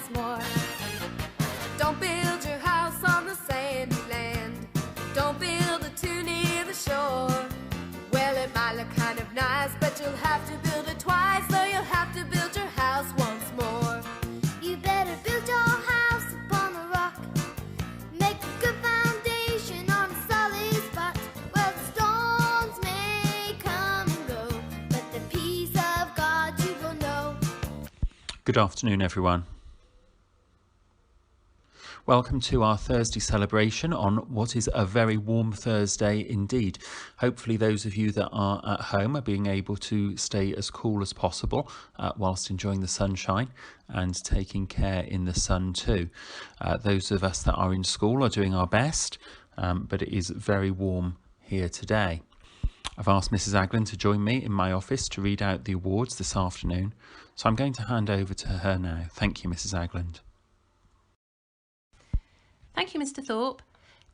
once more. Don't build your house on the sandy land. Don't build it too near the shore. Well, it might look kind of nice, but you'll have to build it twice, so you'll have to build your house once more. You better build your house upon a rock. Make a good foundation on a solid spot. Well, the storms may come and go, but the peace of God you will know. Good afternoon, everyone. Welcome to our Thursday celebration on what is a very warm Thursday indeed. Hopefully those of you that are at home are being able to stay as cool as possible whilst enjoying the sunshine and taking care in the sun too. Those of us that are in school are doing our best, but it is very warm here today. I've asked Mrs. Aglin to join me in my office to read out the awards this afternoon, so I'm going to hand over to her now. Thank you, Mrs. Aglin. Thank you, Mr. Thorpe.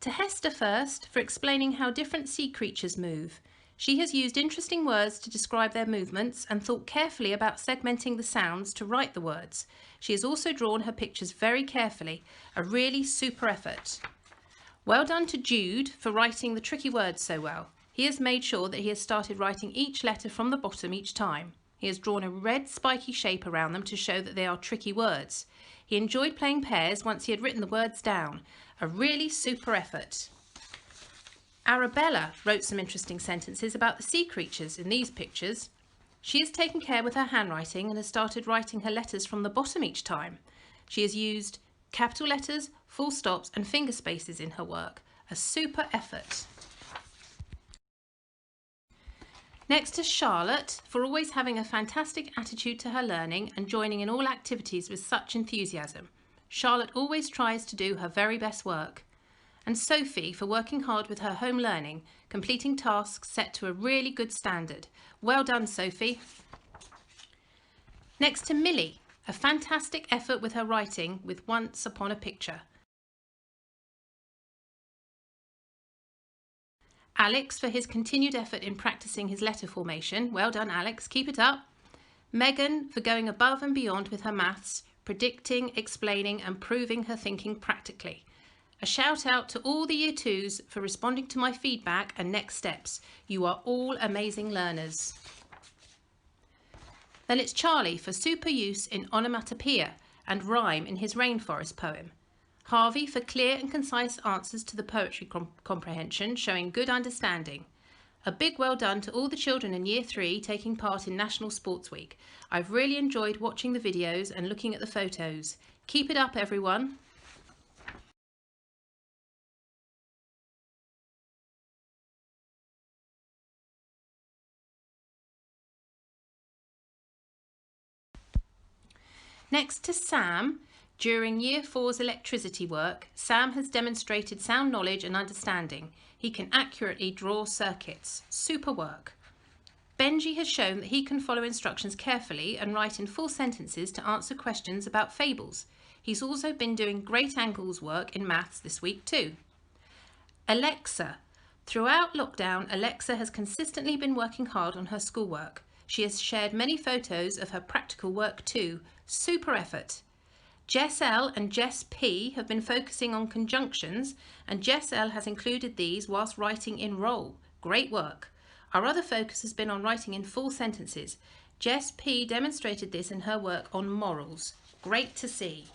To Hester first for explaining how different sea creatures move. She has used interesting words to describe their movements and thought carefully about segmenting the sounds to write the words. She has also drawn her pictures very carefully, a really super effort. Well done to Jude for writing the tricky words so well. He has made sure that he has started writing each letter from the bottom each time. He has drawn a red spiky shape around them to show that they are tricky words. He enjoyed playing pairs once he had written the words down. A really super effort. Arabella wrote some interesting sentences about the sea creatures in these pictures. She has taken care with her handwriting and has started writing her letters from the bottom each time. She has used capital letters, full stops and finger spaces in her work. A super effort. Next to Charlotte for always having a fantastic attitude to her learning and joining in all activities with such enthusiasm. Charlotte always tries to do her very best work. And Sophie for working hard with her home learning, completing tasks set to a really good standard. Well done, Sophie. Next to Millie, a fantastic effort with her writing with Once Upon a Picture. Alex for his continued effort in practicing his letter formation. Well done, Alex. Keep it up. Megan for going above and beyond with her maths, predicting, explaining and proving her thinking practically. A shout out to all the Year 2s for responding to my feedback and next steps. You are all amazing learners. Then it's Charlie for super use in onomatopoeia and rhyme in his rainforest poem. Harvey for clear and concise answers to the poetry comprehension, showing good understanding. A big well done to all the children in Year 3 taking part in National Sports Week. I've really enjoyed watching the videos and looking at the photos. Keep it up, everyone. Next to Sam. During Year 4's electricity work, Sam has demonstrated sound knowledge and understanding. He can accurately draw circuits. Super work. Benji has shown that he can follow instructions carefully and write in full sentences to answer questions about fables. He's also been doing great angles work in maths this week too. Alexa. Throughout lockdown, Alexa has consistently been working hard on her schoolwork. She has shared many photos of her practical work too. Super effort. Jess L and Jess P have been focusing on conjunctions and Jess L has included these whilst writing in role. Great work. Our other focus has been on writing in full sentences. Jess P demonstrated this in her work on morals. Great to see.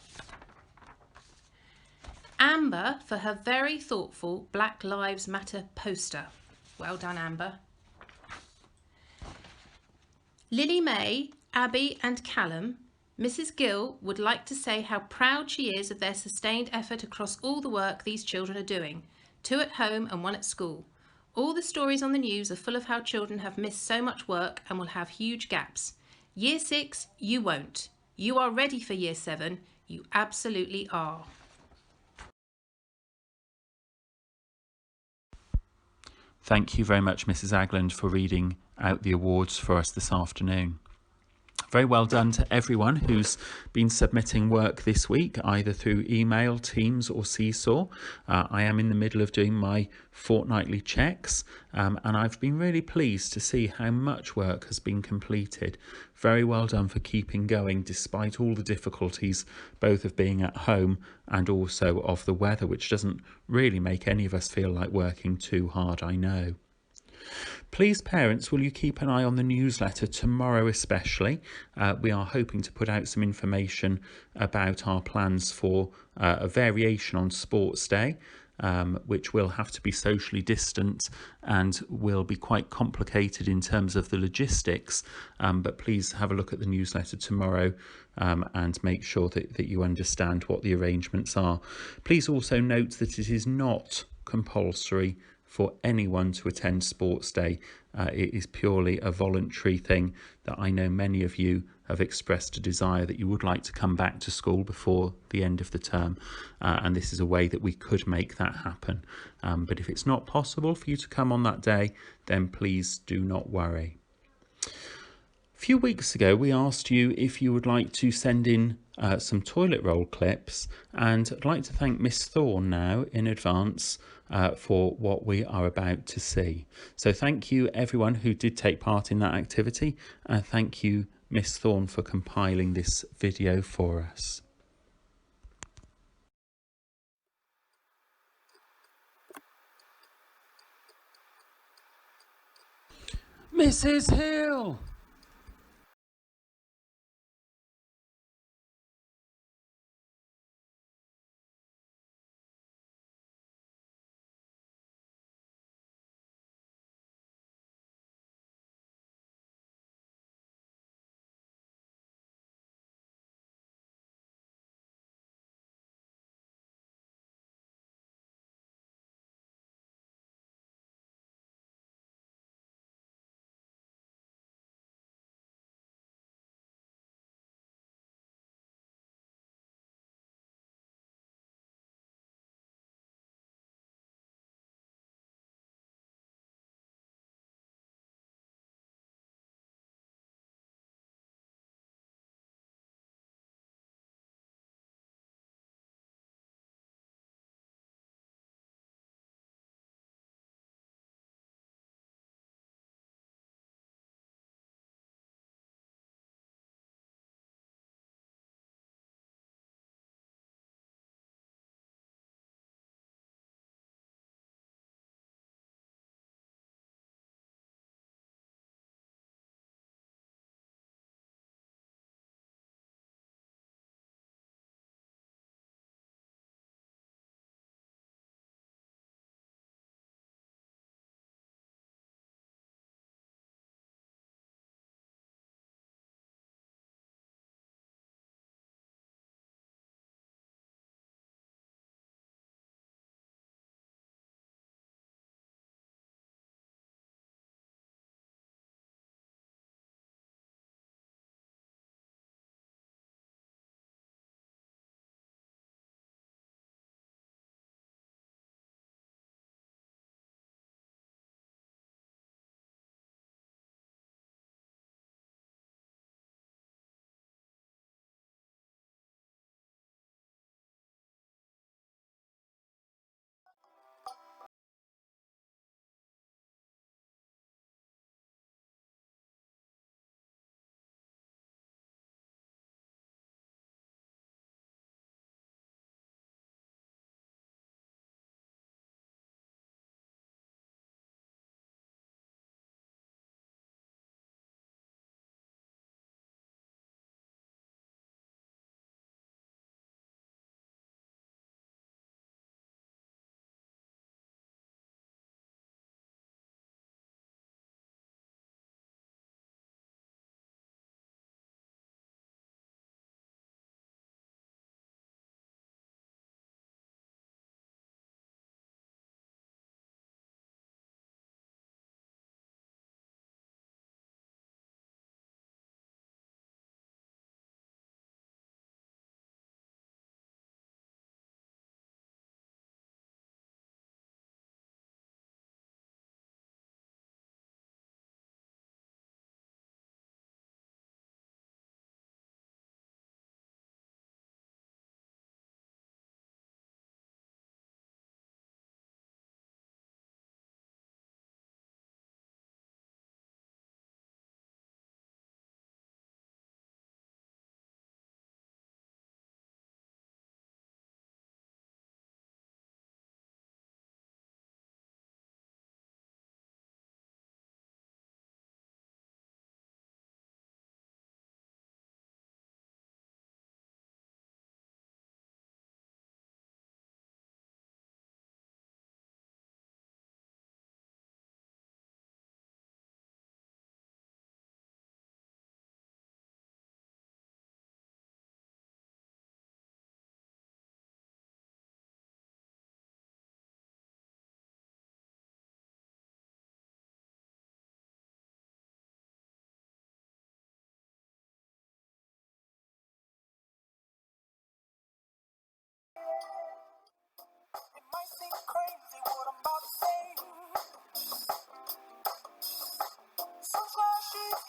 Amber for her very thoughtful Black Lives Matter poster. Well done, Amber. Lily May, Abby and Callum. Mrs. Gill would like to say how proud she is of their sustained effort across all the work these children are doing, 2 at home and 1 at school. All the stories on the news are full of how children have missed so much work and will have huge gaps. Year 6, you won't. You are ready for Year 7. You absolutely are. Thank you very much, Mrs. Aglin, for reading out the awards for us this afternoon. Very well done to everyone who's been submitting work this week, either through email, Teams or Seesaw. I am in the middle of doing my fortnightly checks, and I've been really pleased to see how much work has been completed. Very well done for keeping going despite all the difficulties, both of being at home and also of the weather, which doesn't really make any of us feel like working too hard, I know. Please, parents, will you keep an eye on the newsletter tomorrow especially? We are hoping to put out some information about our plans for a variation on Sports Day, which will have to be socially distant and will be quite complicated in terms of the logistics. But please have a look at the newsletter tomorrow and make sure that you understand what the arrangements are. Please also note that it is not compulsory for anyone to attend Sports Day. It is purely a voluntary thing that I know many of you have expressed a desire that you would like to come back to school before the end of the term, and this is a way that we could make that happen. But if it's not possible for you to come on that day, then please do not worry. A few weeks ago, we asked you if you would like to send in some toilet roll clips, and I'd like to thank Miss Thorne now in advance for what we are about to see. So thank you everyone who did take part in that activity, and thank you Miss Thorne for compiling this video for us. Mrs. Hill!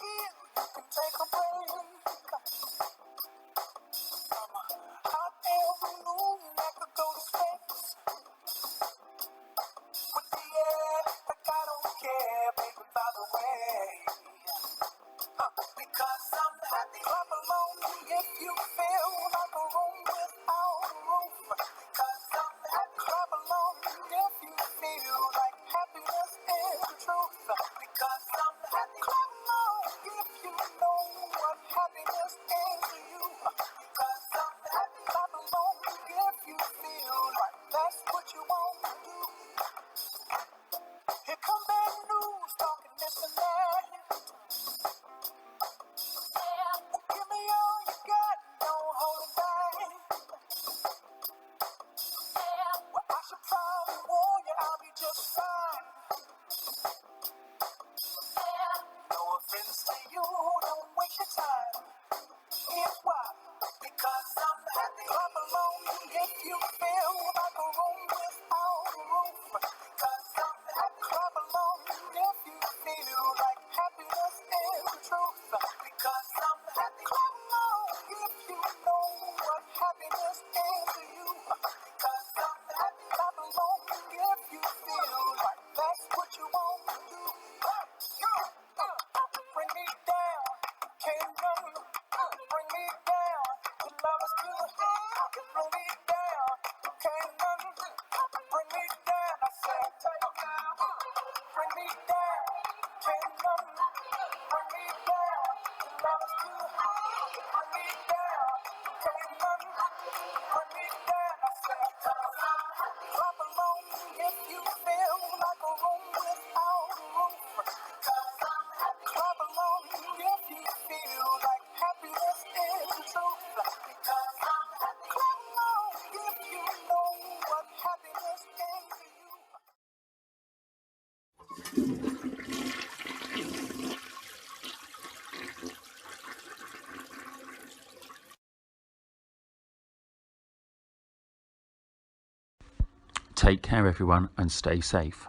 here, you can take a break. I'm a hot air balloon that could go to space. With the air, like I don't care, baby, by the way. Because I'm happy. Clap along if you feel like a room without a roof. Because I'm happy. Clap along if you feel like happiness is the truth. Because I'm happy. Clap along if you know what happiness is to you. Because I'm happy. Clap along if you feel like that's what you want to do. Here come bad news talking this and that. Give me all you got, don't hold it back. Well, I should probably warn you, I'll be just fine. No offense to you, don't waste your time. Here's why. Because I'm happy. Clap along if you feel like a room without a roof. Because I'm happy. Clap along if you feel like happiness is the truth. Because I'm happy. Clap along if you know what happiness is to you. Because I'm happy. Clap along if you feel like that's what you want to do. Bring me down, can't none bring me down. Your love is good, bring me down, can't none bring me down. I said, bring me down, can't none bring me down. Your love is good, bring me down, can't none bring me down. I said, clap along if you feel like a room without a roof. Clap along if you feel like happiness is the truth. Because I'm happy. Clap along if you know what happiness is to you. Take care, everyone, and stay safe.